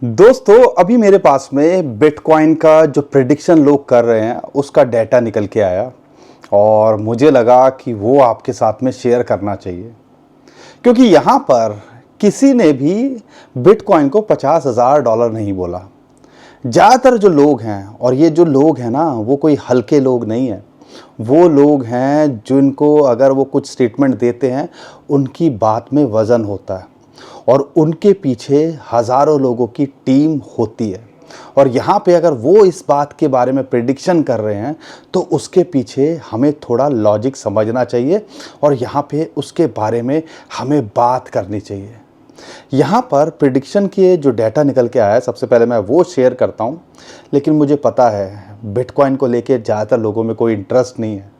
दोस्तों अभी मेरे पास में बिटकॉइन का जो प्रिडिक्शन लोग कर रहे हैं उसका डेटा निकल के आया और मुझे लगा कि वो आपके साथ में शेयर करना चाहिए क्योंकि यहाँ पर किसी ने भी बिटकॉइन को $50,000 नहीं बोला। ज़्यादातर जो लोग हैं और ये जो लोग हैं ना वो कोई हल्के लोग नहीं हैं। वो लोग हैं जिनको अगर वो कुछ स्टेटमेंट देते हैं उनकी बात में वज़न होता है और उनके पीछे हज़ारों लोगों की टीम होती है। और यहाँ पे अगर वो इस बात के बारे में प्रेडिक्शन कर रहे हैं तो उसके पीछे हमें थोड़ा लॉजिक समझना चाहिए और यहाँ पे उसके बारे में हमें बात करनी चाहिए। यहाँ पर प्रिडिक्शन के जो डेटा निकल के आया है सबसे पहले मैं वो शेयर करता हूँ, लेकिन मुझे पता है बिटकॉइन को लेके ज़्यादातर लोगों में कोई इंटरेस्ट नहीं है,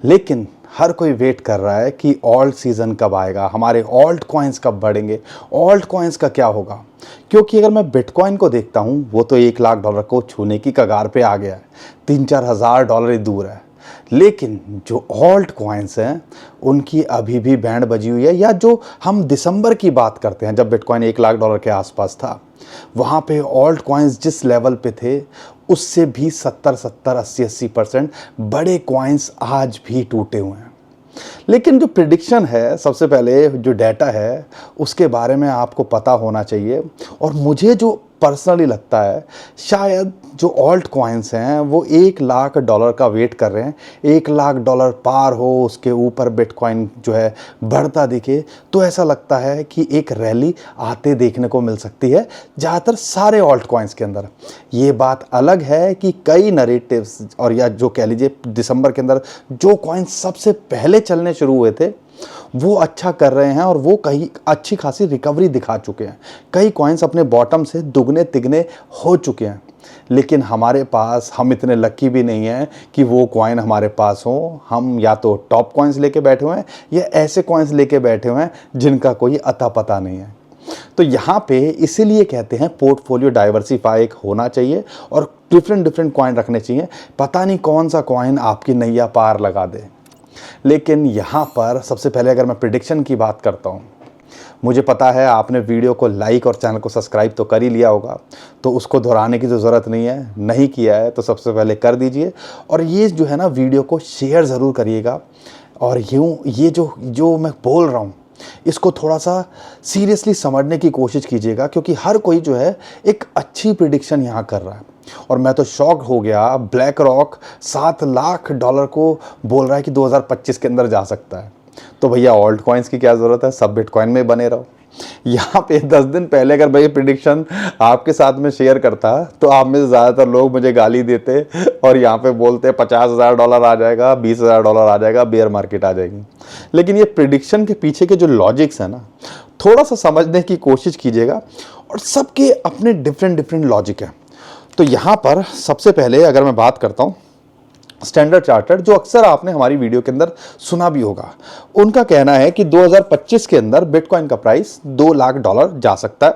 लेकिन हर कोई वेट कर रहा है कि ऑल्ट सीज़न कब आएगा, हमारे ऑल्ट कॉइन्स कब बढ़ेंगे, ऑल्ट कॉइन्स का क्या होगा। क्योंकि अगर मैं बिटकॉइन को देखता हूँ वो तो $1,00,000 को छूने की कगार पे आ गया है, 3-4 हज़ार डॉलर ही दूर है। लेकिन जो ऑल्ट कॉइन्स हैं उनकी अभी भी बैंड बजी हुई है। या जो हम दिसंबर की बात करते हैं जब बिटकॉइन $1,00,000 के आसपास था, वहाँ पे ऑल्ट कॉइन्स जिस लेवल पे थे उससे भी 70-70, 80-80% बड़े कॉइन्स आज भी टूटे हुए हैं। लेकिन जो प्रिडिक्शन है, सबसे पहले जो डेटा है उसके बारे में आपको पता होना चाहिए। और मुझे जो पर्सनली लगता है शायद जो ऑल्ट कॉइन्स हैं वो $1,00,000 का वेट कर रहे हैं, $1,00,000 पार हो उसके ऊपर बिटकॉइन जो है बढ़ता दिखे तो ऐसा लगता है कि एक रैली आते देखने को मिल सकती है ज़्यादातर सारे ऑल्ट कॉइन्स के अंदर। ये बात अलग है कि कई नरेटिव्स और या जो कह लीजिए दिसंबर के अंदर जो कॉइन्स सबसे पहले चलने शुरू हुए थे वो अच्छा कर रहे हैं और वो कहीं अच्छी खासी रिकवरी दिखा चुके हैं। कई कॉइन्स अपने बॉटम से दुगने तिगने हो चुके हैं। लेकिन हमारे पास हम इतने लकी भी नहीं हैं कि वो कॉइन हमारे पास हो। हम या तो टॉप कॉइन्स लेके बैठे हुए हैं या ऐसे कॉइन्स लेके बैठे हुए हैं जिनका कोई अता पता नहीं है। तो यहाँ पे इसीलिए कहते हैं पोर्टफोलियो डाइवर्सिफाई होना चाहिए और डिफरेंट कॉइन रखने चाहिए। पता नहीं कौन सा कॉइन आपकी नैया पार लगा दे। लेकिन यहाँ पर सबसे पहले अगर मैं प्रिडिक्शन की बात करता हूँ, मुझे पता है आपने वीडियो को लाइक और चैनल को सब्सक्राइब तो कर ही लिया होगा, तो उसको दोहराने की तो ज़रूरत नहीं है। नहीं किया है तो सबसे पहले कर दीजिए और ये जो है ना वीडियो को शेयर ज़रूर करिएगा। और ये जो मैं बोल रहा हूँ इसको थोड़ा सा सीरियसली समझने की कोशिश कीजिएगा क्योंकि हर कोई जो है एक अच्छी प्रिडिक्शन यहाँ कर रहा है। और मैं तो शॉक हो गया, ब्लैक रॉक $7,00,000 को बोल रहा है कि 2025 के अंदर जा सकता है। तो भैया ऑल्ट कॉइन्स की क्या ज़रूरत है, सब बिटकॉइन में बने रहो। यहाँ पे 10 दिन पहले अगर भाई प्रिडिक्शन आपके साथ में शेयर करता तो आप में से ज़्यादातर लोग मुझे गाली देते और यहाँ पे बोलते $50,000 आ जाएगा, $20,000 आ जाएगा, बेयर मार्केट आ जाएगी। लेकिन ये प्रिडिक्शन के पीछे के जो लॉजिक्स है ना, थोड़ा सा समझने की कोशिश कीजिएगा और सबके अपने डिफरेंट लॉजिक है। तो यहाँ पर सबसे पहले अगर मैं बात करता हूँ स्टैंडर्ड चार्टर्ड, जो अक्सर आपने हमारी वीडियो के अंदर सुना भी होगा, उनका कहना है कि 2025 के अंदर बिटकॉइन का प्राइस $2,00,000 जा सकता है।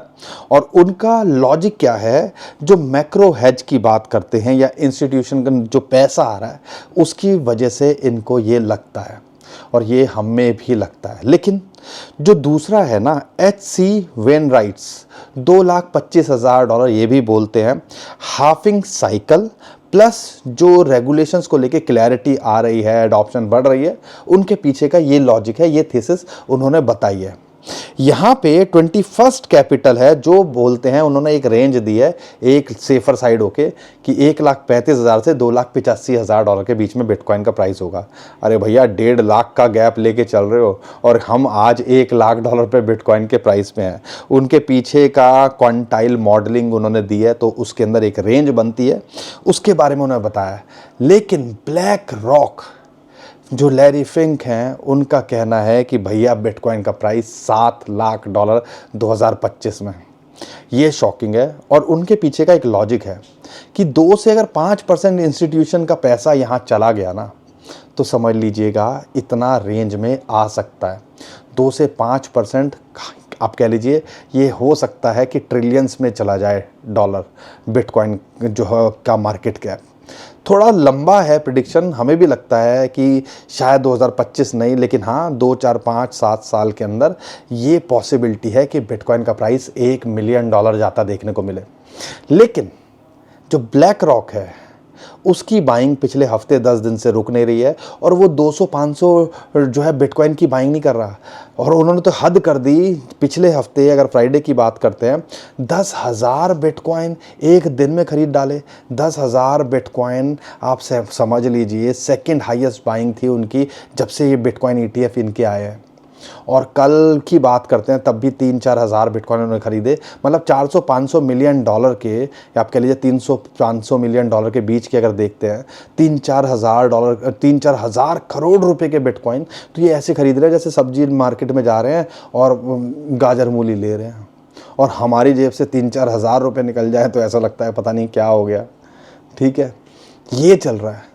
और उनका लॉजिक क्या है, जो मैक्रो हेज की बात करते हैं या इंस्टीट्यूशन का जो पैसा आ रहा है उसकी वजह से इनको ये लगता है और ये हमें भी लगता है। लेकिन जो दूसरा है ना, HC वेनराइट्स $2,25,000 ये भी बोलते हैं हाफिंग साइकिल प्लस जो रेगुलेशंस को लेके क्लैरिटी आ रही है, एडॉप्शन बढ़ रही है, उनके पीछे का ये लॉजिक है, ये थीसिस उन्होंने बताई है। यहाँ पे 21st कैपिटल है जो बोलते हैं, उन्होंने एक रेंज दी है एक सेफर साइड होके कि 1,35,000 से $2,85,000 के बीच में बिटकॉइन का प्राइस होगा। अरे भैया 1.5 लाख का गैप लेके चल रहे हो और हम आज $1,00,000 पे बिटकॉइन के प्राइस में है। उनके पीछे का क्वांटाइल मॉडलिंग उन्होंने दी है तो उसके अंदर एक रेंज बनती है, उसके बारे में उन्होंने बताया। लेकिन ब्लैक रॉक जो लैरी फिंक हैं उनका कहना है कि भैया बिटकॉइन का प्राइस $7,00,000 2025 में। ये शॉकिंग है और उनके पीछे का एक लॉजिक है कि 2 से अगर 5% इंस्टीट्यूशन का पैसा यहाँ चला गया ना तो समझ लीजिएगा इतना रेंज में आ सकता है। 2 से 5% आप कह लीजिए ये हो सकता है कि ट्रिलियंस में चला जाए डॉलर बिटकॉइन जो है का मार्केट कैप। थोड़ा लंबा है प्रिडिक्शन, हमें भी लगता है कि शायद 2025 नहीं, लेकिन हाँ 2 4 5 7 साल के अंदर ये पॉसिबिलिटी है कि बिटकॉइन का प्राइस $1 मिलियन जाता देखने को मिले। लेकिन जो ब्लैक रॉक है उसकी बाइंग पिछले हफ्ते 10 दिन से रुक नहीं रही है, और वो 200-500 जो है बिटकॉइन की बाइंग नहीं कर रहा, और उन्होंने तो हद कर दी। पिछले हफ्ते अगर फ्राइडे की बात करते हैं, 10,000 बिटकॉइन एक दिन में खरीद डाले। 10,000 बिटकॉइन आप समझ लीजिए सेकंड हाईएस्ट बाइंग थी उनकी जब से ये बिटकॉइन ETF इनके आए हैं। और कल की बात करते हैं तब भी 3-4 हज़ार बिटकॉइन उन्होंने खरीदे। मतलब 400-500 मिलियन डॉलर के, या आप कह लीजिए 300-500 मिलियन डॉलर के बीच के अगर देखते हैं, 3-4 हज़ार डॉलर, 3-4 हज़ार करोड़ रुपए के बिटकॉइन तो ये ऐसे खरीद रहे हैं जैसे सब्जी मार्केट में जा रहे हैं और गाजर मूली ले रहे हैं। और हमारी जेब से 3-4 हज़ार रुपये निकल जाए तो ऐसा लगता है पता नहीं क्या हो गया। ठीक है, ये चल रहा है।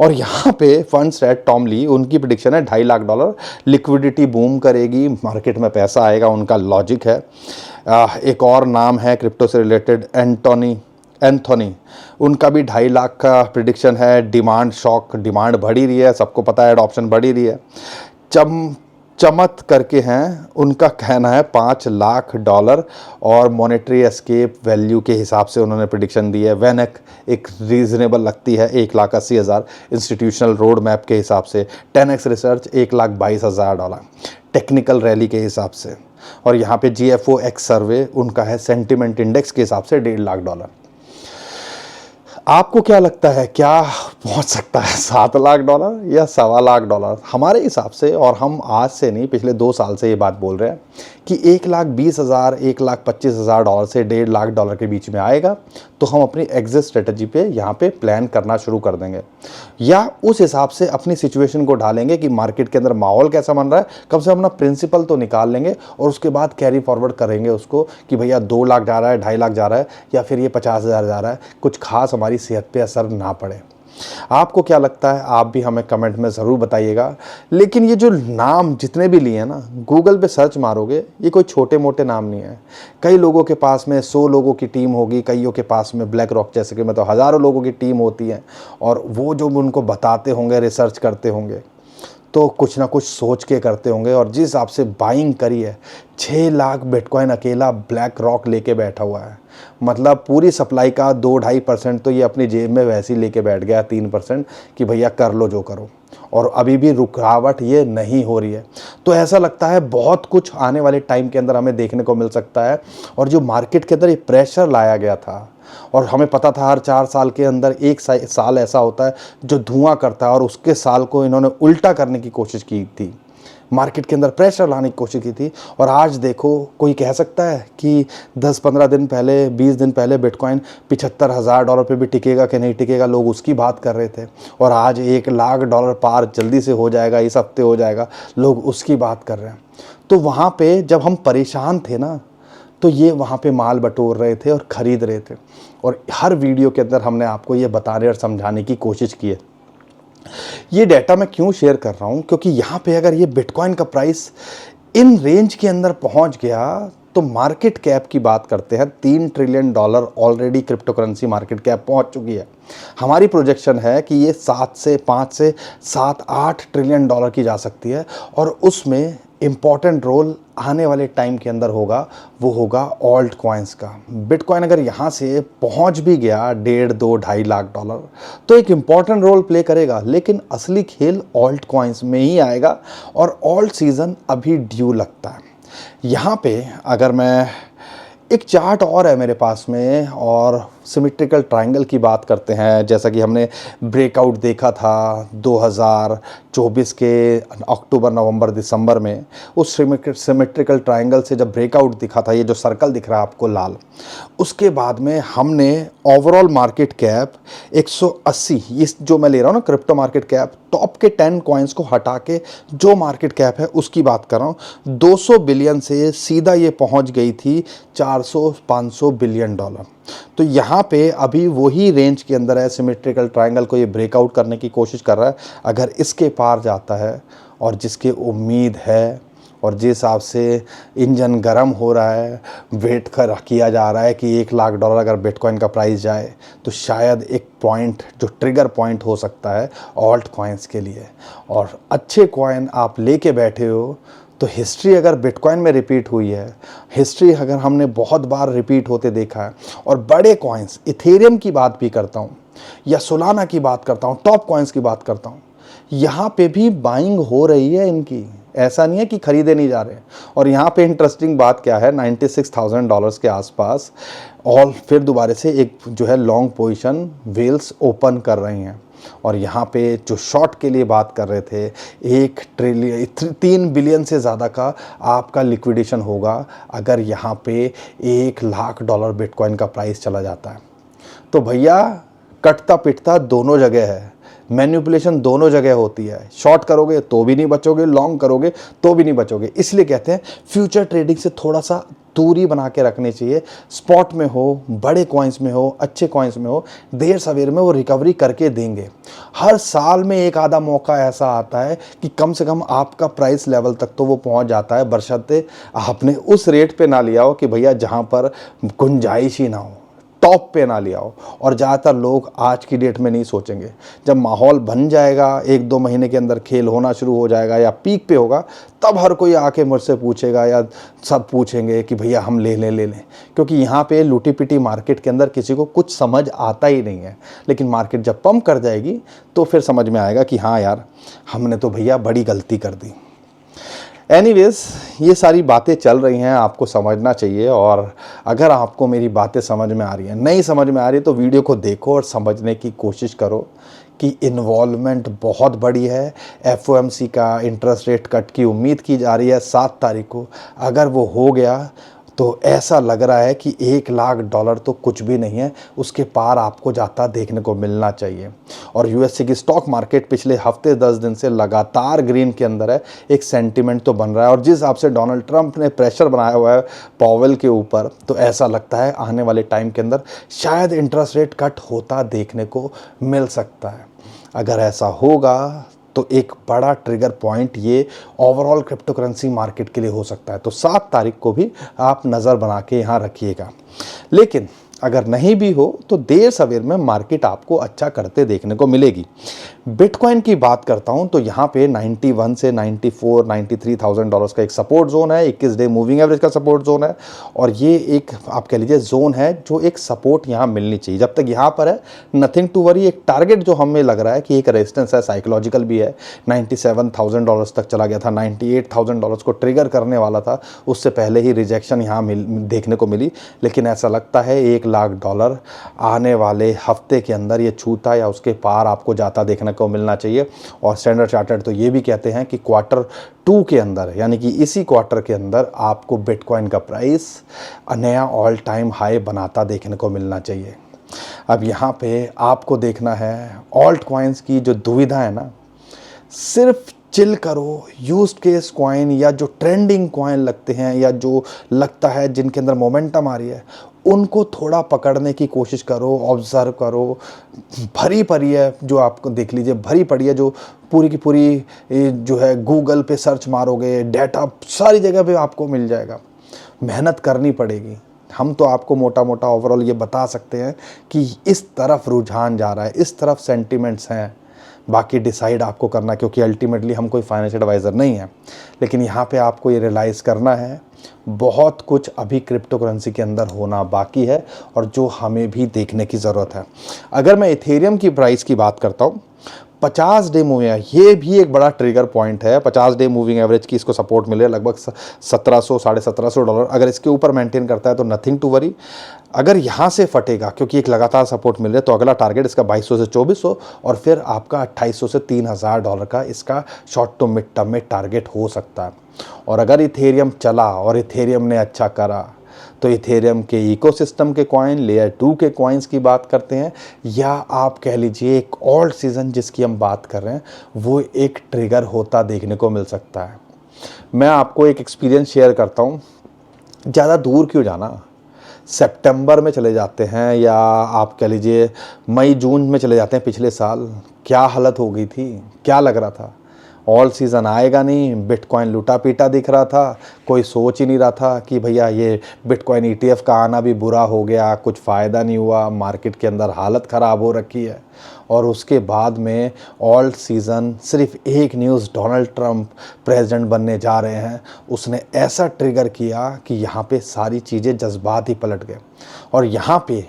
और यहाँ पे फंड्स रेट टॉम ली, उनकी प्रिडिक्शन है $2.5 लाख, लिक्विडिटी बूम करेगी, मार्केट में पैसा आएगा, उनका लॉजिक है। एक और नाम है क्रिप्टो से रिलेटेड, एंथोनी, उनका भी 2.5 लाख का प्रिडिक्शन है। डिमांड शॉक, डिमांड बढ़ ही रही है, सबको पता है एडॉप्शन बढ़ ही रही है। चमत करके हैं, उनका कहना है $5 लाख, और मॉनेटरी एस्केप वैल्यू के हिसाब से उन्होंने प्रिडिक्शन दी है। वेनेक एक रीज़नेबल लगती है, $1,80,000 इंस्टीट्यूशनल रोड मैप के हिसाब से। 10x रिसर्च $1,22,000 टेक्निकल रैली के हिसाब से। और यहाँ पे GFOX सर्वे उनका है सेंटिमेंट इंडेक्स के हिसाब से $1.5 लाख। आपको क्या लगता है, क्या पहुंच सकता है $7 लाख या $1.25 लाख? हमारे हिसाब से, और हम आज से नहीं पिछले 2 साल से ये बात बोल रहे हैं कि $1,20,000 $1,25,000 से $1.5 लाख के बीच में आएगा तो हम अपनी एग्जिट स्ट्रेटजी पे यहाँ पे प्लान करना शुरू कर देंगे, या उस हिसाब से अपनी सिचुएशन को ढालेंगे कि मार्केट के अंदर माहौल कैसा बन रहा है, कम से कम अपना प्रिंसिपल तो निकाल लेंगे, और उसके बाद कैरी फॉरवर्ड करेंगे उसको कि भैया 2 लाख जा रहा है, 2.5 लाख जा रहा है, या फिर ये 50,000 जा रहा है, कुछ खास हमारी सेहत पे असर ना पड़े। आपको क्या लगता है, आप भी हमें कमेंट में ज़रूर बताइएगा। लेकिन ये जो नाम जितने भी लिए हैं ना, गूगल पे सर्च मारोगे, ये कोई छोटे मोटे नाम नहीं है। कई लोगों के पास में 100 लोगों की टीम होगी, कईयों के पास में ब्लैक रॉक जैसे कि मतलब हज़ारों लोगों की टीम होती है, और वो जो उनको बताते होंगे, रिसर्च करते होंगे, तो कुछ ना कुछ सोच के करते होंगे। और जिस हिसाब से बाइंग करी है, 6 लाख बिटकॉइन अकेला ब्लैक रॉक लेके बैठा हुआ है। मतलब पूरी सप्लाई का 2-2.5% तो ये अपनी जेब में वैसे ही लेके बैठ गया, 3% कि भैया कर लो जो करो, और अभी भी रुकावट ये नहीं हो रही है। तो ऐसा लगता है बहुत कुछ आने वाले टाइम के अंदर हमें देखने को मिल सकता है। और जो मार्केट के अंदर ये प्रेशर लाया गया था, और हमें पता था हर 4 साल के अंदर एक साल ऐसा होता है जो धुआं करता है, और उसके साल को इन्होंने उल्टा करने की कोशिश की थी, मार्केट के अंदर प्रेशर लाने की कोशिश की थी। और आज देखो, कोई कह सकता है कि 10-15 दिन पहले, 20 दिन पहले बिटकॉइन $75,000 पे भी टिकेगा कि नहीं टिकेगा, लोग उसकी बात कर रहे थे। और आज $1 लाख पार जल्दी से हो जाएगा, इस हफ्ते हो जाएगा, लोग उसकी बात कर रहे हैं। तो वहाँ पे जब हम परेशान थे ना, तो ये वहाँ पे माल बटोर रहे थे और ख़रीद रहे थे। और हर वीडियो के अंदर हमने आपको ये बताने और समझाने की कोशिश की है। ये डाटा मैं क्यों शेयर कर रहा हूँ, क्योंकि यहाँ पे अगर ये बिटकॉइन का प्राइस इन रेंज के अंदर पहुँच गया तो मार्केट कैप की बात करते हैं, $3 trillion already crypto currency market cap पहुँच चुकी है। हमारी प्रोजेक्शन है कि ये 5 से 7-8 ट्रिलियन डॉलर की जा सकती है। और उसमें इम्पॉर्टेंट रोल आने वाले टाइम के अंदर होगा, वो होगा ऑल्ट कॉइन्स का। बिटकॉइन अगर यहाँ से पहुँच भी गया $1.5-2-2.5 लाख तो एक इम्पॉर्टेंट रोल प्ले करेगा। लेकिन असली खेल ऑल्ट कॉइन्स में ही आएगा, और ऑल्ट सीज़न अभी ड्यू लगता है। यहाँ पे अगर मैं एक चार्ट और है मेरे पास में, और सिमेट्रिकल ट्रायंगल की बात करते हैं, जैसा कि हमने ब्रेकआउट देखा था 2024 के अक्टूबर, नवंबर, दिसंबर में। उस सिमेट्रिकल ट्रायंगल से जब ब्रेकआउट दिखा था, ये जो सर्कल दिख रहा है आपको लाल, उसके बाद में हमने ओवरऑल मार्केट कैप 180, इस जो मैं ले रहा हूँ ना क्रिप्टो मार्केट कैप, टॉप के 10 कॉइन्स को हटा के जो मार्केट कैप है उसकी बात कर रहा हूँ, 200 बिलियन से सीधा ये पहुँच गई थी $400-500 बिलियन। तो यहाँ पे अभी वही रेंज के अंदर है। सिमेट्रिकल ट्रायंगल को ये ब्रेकआउट करने की कोशिश कर रहा है। अगर इसके पार जाता है, और जिसकी उम्मीद है और जिस हिसाब से इंजन गर्म हो रहा है, वेट किया जा रहा है कि $1,00,000 अगर बिटकॉइन का प्राइस जाए तो शायद एक पॉइंट जो ट्रिगर पॉइंट हो सकता है ऑल्ट कॉइन्स के लिए। और अच्छे कॉइन आप लेके बैठे हो तो हिस्ट्री अगर बिटकॉइन में रिपीट हुई है, हिस्ट्री अगर हमने बहुत बार रिपीट होते देखा है, और बड़े कॉइन्स इथेरियम की बात भी करता हूँ या सोलाना की बात करता हूँ, टॉप कॉइन्स की बात करता हूँ, यहाँ पे भी बाइंग हो रही है इनकी, ऐसा नहीं है कि खरीदे नहीं जा रहे हैं। और यहाँ पे इंटरेस्टिंग बात क्या है, $96,000 के आसपास और फिर दोबारा से एक जो है लॉन्ग पोजीशन वेल्स ओपन कर रही हैं। और यहाँ पे जो शॉर्ट के लिए बात कर रहे थे, 3 बिलियन से ज़्यादा का आपका लिक्विडेशन होगा अगर यहाँ पे $1,00,000 बिटकॉइन का प्राइस चला जाता है। तो भैया कटता पिटता दोनों जगह है, मैनिपुलेशन दोनों जगह होती है। शॉर्ट करोगे तो भी नहीं बचोगे, लॉन्ग करोगे तो भी नहीं बचोगे। इसलिए कहते हैं फ्यूचर ट्रेडिंग से थोड़ा सा दूरी बना के रखनी चाहिए। स्पॉट में हो, बड़े कॉइन्स में हो, अच्छे कॉइन्स में हो, देर सवेर में वो रिकवरी करके देंगे। हर साल में एक आधा मौका ऐसा आता है कि कम से कम आपका प्राइस लेवल तक तो वो पहुंच जाता है, बशर्ते आपने उस रेट पे ना लिया हो कि भैया जहां पर गुंजाइश ही ना हो, टॉप पे ना लिया हो। और ज़्यादातर लोग आज की डेट में नहीं सोचेंगे, जब माहौल बन जाएगा, 1-2 महीने के अंदर खेल होना शुरू हो जाएगा या पीक पे होगा, तब हर कोई आके मुझसे पूछेगा या सब पूछेंगे कि भैया हम ले लें। क्योंकि यहाँ पे लूटी पिटी मार्केट के अंदर किसी को कुछ समझ आता ही नहीं है। लेकिन मार्केट जब पंप कर जाएगी तो फिर समझ में आएगा कि हाँ यार, हमने तो भैया बड़ी गलती कर दी। एनीवेज, ये सारी बातें चल रही हैं, आपको समझना चाहिए। और अगर आपको मेरी बातें समझ में आ रही हैं, नहीं समझ में आ रही, तो वीडियो को देखो और समझने की कोशिश करो कि इन्वॉल्वमेंट बहुत बड़ी है। FOMC का इंटरेस्ट रेट कट की उम्मीद की जा रही है 7 तारीख को। अगर वो हो गया तो ऐसा लग रहा है कि $1,00,000 तो कुछ भी नहीं है, उसके पार आपको जाता देखने को मिलना चाहिए। और यूएसए की स्टॉक मार्केट पिछले हफ्ते 10 दिन से लगातार ग्रीन के अंदर है। एक सेंटिमेंट तो बन रहा है, और जिस हिसाब से डोनाल्ड ट्रंप ने प्रेशर बनाया हुआ है पावेल के ऊपर, तो ऐसा लगता है आने वाले टाइम के अंदर शायद इंटरेस्ट रेट कट होता देखने को मिल सकता है। अगर ऐसा होगा तो एक बड़ा ट्रिगर पॉइंट ये ओवरऑल क्रिप्टो करेंसी मार्केट के लिए हो सकता है। तो 7 तारीख को भी आप नज़र बना के यहाँ रखिएगा। लेकिन अगर नहीं भी हो तो देर सवेर में मार्केट आपको अच्छा करते देखने को मिलेगी। बिटकॉइन की बात करता हूं तो यहाँ पे 91 से 93,000 डॉलर्स का एक सपोर्ट जोन है, 21 डे मूविंग एवरेज का सपोर्ट जोन है। और ये एक आप कह लीजिए जोन है जो एक सपोर्ट यहाँ मिलनी चाहिए। जब तक यहाँ पर है, नथिंग टू वरी। एक टारगेट जो हमें लग रहा है कि एक रेजिस्टेंस है, साइकोलॉजिकल भी है, 97,000 डॉलर्स तक चला गया था, 98,000 डॉलर्स को ट्रिगर करने वाला था, उससे पहले ही रिजेक्शन यहाँ देखने को मिली। लेकिन ऐसा लगता है $1,00,000 आने वाले हफ्ते के अंदर ये छूता या उसके पार आपको जाता देखने को मिलना चाहिए। और स्टैंडर्ड चार्टर्ड तो ये भी कहते हैं कि Q2 के अंदर, यानी कि इसी क्वार्टर के अंदर, आपको बिटकॉइन का प्राइस नया ऑल टाइम हाई बनाता देखने को मिलना चाहिए। अब यहाँ पे आपको देखना है ऑल्ट कॉइन्स की जो दुविधा है ना, सिर्फ चिल करो। यूज्ड केस कॉइन या जो ट्रेंडिंग कॉइन लगते हैं या जो लगता है जिनके अंदर मोमेंटम आ रही है, उनको थोड़ा पकड़ने की कोशिश करो, ऑब्जर्व करो। भरी पड़ी है, जो आपको देख लीजिए, भरी पड़ी है, जो पूरी की पूरी जो है गूगल पे सर्च मारोगे, डाटा सारी जगह पे आपको मिल जाएगा। मेहनत करनी पड़ेगी। हम तो आपको मोटा मोटा ओवरऑल ये बता सकते हैं कि इस तरफ रुझान जा रहा है, इस तरफ सेंटिमेंट्स हैं। बाकी डिसाइड आपको करना, क्योंकि अल्टीमेटली हम कोई फाइनेंशियल एडवाइज़र नहीं है। लेकिन यहाँ पे आपको ये रियलाइज़ करना है बहुत कुछ अभी क्रिप्टो करेंसी के अंदर होना बाकी है, और जो हमें भी देखने की ज़रूरत है। अगर मैं इथेरियम की प्राइस की बात करता हूँ, 50 डे मूविंग, ये भी एक बड़ा ट्रिगर पॉइंट है। 50 डे मूविंग एवरेज की इसको सपोर्ट मिले लगभग 1700 $1,700। अगर इसके ऊपर मेंटेन करता है तो नथिंग टू वरी। अगर यहाँ से फटेगा, क्योंकि एक लगातार सपोर्ट मिल रहा है, तो अगला टारगेट इसका 2200 से 2400 और फिर आपका 2800 से $3,000 का इसका शॉर्ट टू मिड टर्म में टारगेट हो सकता है। और अगर इथेरियम चला और इथेरियम ने अच्छा करा, तो इथेरियम के इकोसिस्टम के कॉइन, लेयर 2 के कॉइन्स की बात करते हैं, या आप कह लीजिए एक ऑल्ट सीजन जिसकी हम बात कर रहे हैं, वो एक ट्रिगर होता देखने को मिल सकता है। मैं आपको एक एक्सपीरियंस शेयर करता हूँ। ज़्यादा दूर क्यों जाना, सितंबर में चले जाते हैं, या आप कह लीजिए मई जून में चले जाते हैं। पिछले साल क्या हालत हो गई थी, क्या लग रहा था। ऑल सीज़न आएगा नहीं, बिटकॉइन लूटा पीटा दिख रहा था, कोई सोच ही नहीं रहा था कि भैया ये बिटकॉइन ईटीएफ का आना भी बुरा हो गया, कुछ फ़ायदा नहीं हुआ, मार्केट के अंदर हालत ख़राब हो रखी है। और उसके बाद में ऑल सीज़न सिर्फ एक न्यूज़, डोनाल्ड ट्रंप प्रेसिडेंट बनने जा रहे हैं, उसने ऐसा ट्रिगर किया कि यहाँ पे सारी चीज़ें जज्बात ही पलट गए। और यहाँ पे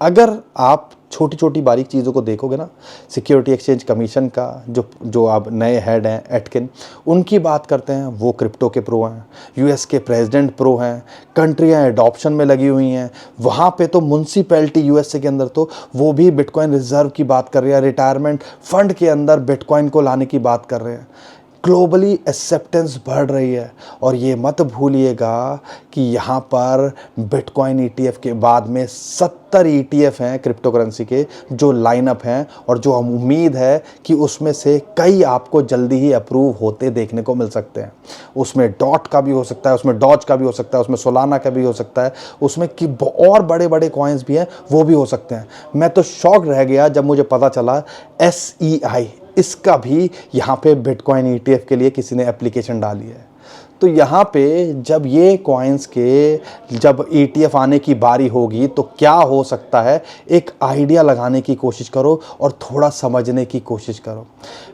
अगर आप छोटी छोटी बारीक चीज़ों को देखोगे ना, सिक्योरिटी एक्सचेंज कमीशन का जो अब नए हेड हैं एटकिन, उनकी बात करते हैं, वो क्रिप्टो के प्रो हैं, यूएस के प्रेसिडेंट प्रो हैं, कंट्रियां एडॉप्शन में लगी हुई हैं, वहाँ पे तो म्यूनसिपैलिटी यूएसए के अंदर तो वो भी बिटकॉइन रिजर्व की बात कर रहे हैं, रिटायरमेंट फंड के अंदर बिटकॉइन को लाने की बात कर रहे हैं। ग्लोबली एक्सेप्टेंस बढ़ रही है। और ये मत भूलिएगा कि यहाँ पर बिटकॉइन ईटीएफ के बाद में 70 ईटीएफ हैं क्रिप्टो करेंसी के जो लाइनअप हैं, और जो हम उम्मीद है कि उसमें से कई आपको जल्दी ही अप्रूव होते देखने को मिल सकते हैं। उसमें डॉट का भी हो सकता है, उसमें डॉज का भी हो सकता है, उसमें सोलाना का भी हो सकता है, उसमें कि और बड़े बड़े कॉइन्स भी हैं वो भी हो सकते हैं। मैं तो शॉक रह गया जब मुझे पता चला SEI इसका भी यहाँ पे बिटकॉइन ईटीएफ के लिए किसी ने एप्लीकेशन डाली है। तो यहाँ पे जब ये कॉइन्स के जब ईटीएफ आने की बारी होगी तो क्या हो सकता है, एक आइडिया लगाने की कोशिश करो और थोड़ा समझने की कोशिश करो।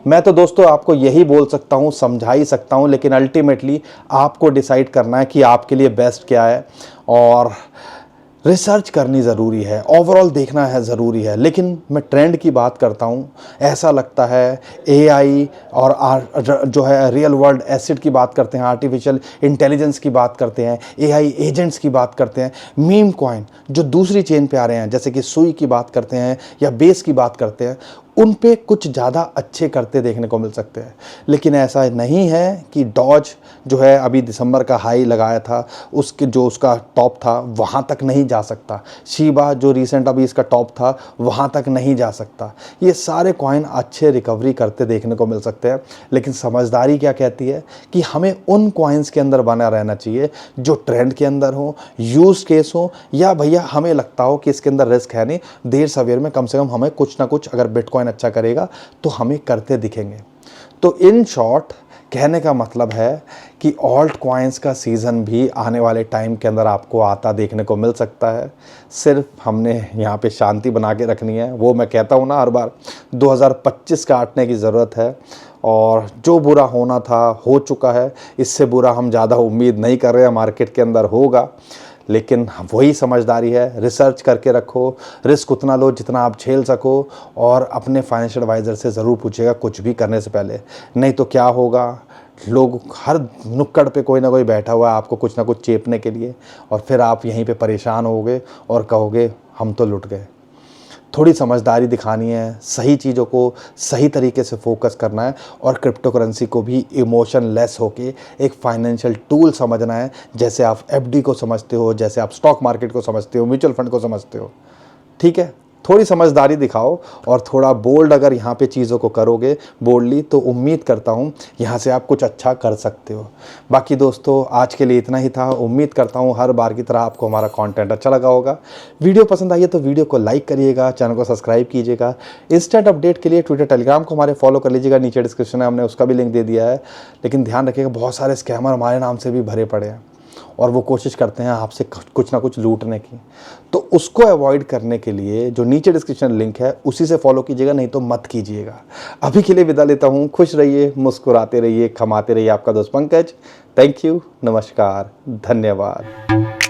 मैं तो दोस्तों आपको यही बोल सकता हूँ, समझा ही सकता हूँ, लेकिन अल्टीमेटली आपको डिसाइड करना है कि आपके लिए बेस्ट क्या है। और रिसर्च करनी ज़रूरी है, ओवरऑल देखना है ज़रूरी है। लेकिन मैं ट्रेंड की बात करता हूँ, ऐसा लगता है AI और जो है रियल वर्ल्ड एसिड की बात करते हैं, आर्टिफिशियल इंटेलिजेंस की बात करते हैं, AI एजेंट्स की बात करते हैं, मीम कॉइन जो दूसरी चेन पे आ रहे हैं जैसे कि सुई की बात करते हैं या बेस की बात करते हैं, उन पे कुछ ज़्यादा अच्छे करते देखने को मिल सकते हैं। लेकिन ऐसा नहीं है कि डॉज जो है अभी दिसंबर का हाई लगाया था, उसके जो उसका टॉप था वहाँ तक नहीं जा सकता। शीबा जो रिसेंट अभी इसका टॉप था वहाँ तक नहीं जा सकता। ये सारे कॉइन अच्छे रिकवरी करते देखने को मिल सकते हैं। लेकिन समझदारी क्या कहती है कि हमें उन कॉइन्स के अंदर बना रहना चाहिए जो ट्रेंड के अंदर हो, यूज़ केस हो, या भैया हमें लगता हो कि इसके अंदर रिस्क है नहीं, देर सवेर में कम से कम हमें कुछ ना कुछ, अगर बिटकॉइन अच्छा करेगा तो हमें करते दिखेंगे। तो इन शॉर्ट कहने का मतलब है कि ऑल्ट कॉइन्स का सीज़न भी आने वाले टाइम के अंदर आपको आता देखने को मिल सकता है। सिर्फ हमने यहाँ पे शांति बना के रखनी है। वो मैं कहता हूँ ना हर बार, 2025 काटने की ज़रूरत है। और जो बुरा होना था हो चुका है, इससे बुरा हम ज़्यादा उम्मीद नहीं कर रहे हैं मार्केट के अंदर होगा। लेकिन वही समझदारी है, रिसर्च करके रखो, रिस्क उतना लो जितना आप झेल सको, और अपने फाइनेंशियल एडवाइज़र से ज़रूर पूछिएगा कुछ भी करने से पहले। नहीं तो क्या होगा, लोग हर नुक्कड़ पे कोई ना कोई बैठा हुआ है आपको कुछ ना कुछ चेपने के लिए, और फिर आप यहीं पे परेशान होगे और कहोगे हम तो लुट गए। थोड़ी समझदारी दिखानी है, सही चीज़ों को सही तरीके से फोकस करना है, और क्रिप्टो करेंसी को भी इमोशनलेस होके एक फाइनेंशियल टूल समझना है। जैसे आप FD को समझते हो, जैसे आप स्टॉक मार्केट को समझते हो, म्यूचुअल फंड को समझते हो। ठीक है, थोड़ी समझदारी दिखाओ और थोड़ा बोल्ड अगर यहाँ पे चीज़ों को करोगे बोल्डली, तो उम्मीद करता हूँ यहाँ से आप कुछ अच्छा कर सकते हो। बाकी दोस्तों आज के लिए इतना ही था। उम्मीद करता हूँ हर बार की तरह आपको हमारा कंटेंट अच्छा लगा होगा। वीडियो पसंद आई है तो वीडियो को लाइक करिएगा, चैनल को सब्सक्राइब कीजिएगा। इंस्टेंट अपडेट के लिए ट्विटर टेलीग्राम को हमारे फॉलो कर लीजिएगा, नीचे डिस्क्रिप्शन में हमने उसका भी लिंक दे दिया है। लेकिन ध्यान रखिएगा, बहुत सारे स्कैमर हमारे नाम से भी भरे पड़े हैं और वो कोशिश करते हैं आपसे कुछ ना कुछ लूटने की। तो उसको अवॉइड करने के लिए जो नीचे डिस्क्रिप्शन लिंक है उसी से फॉलो कीजिएगा, नहीं तो मत कीजिएगा। अभी के लिए विदा लेता हूँ। खुश रहिए, मुस्कुराते रहिए, कमाते रहिए। आपका दोस्त पंकज। थैंक यू, नमस्कार, धन्यवाद।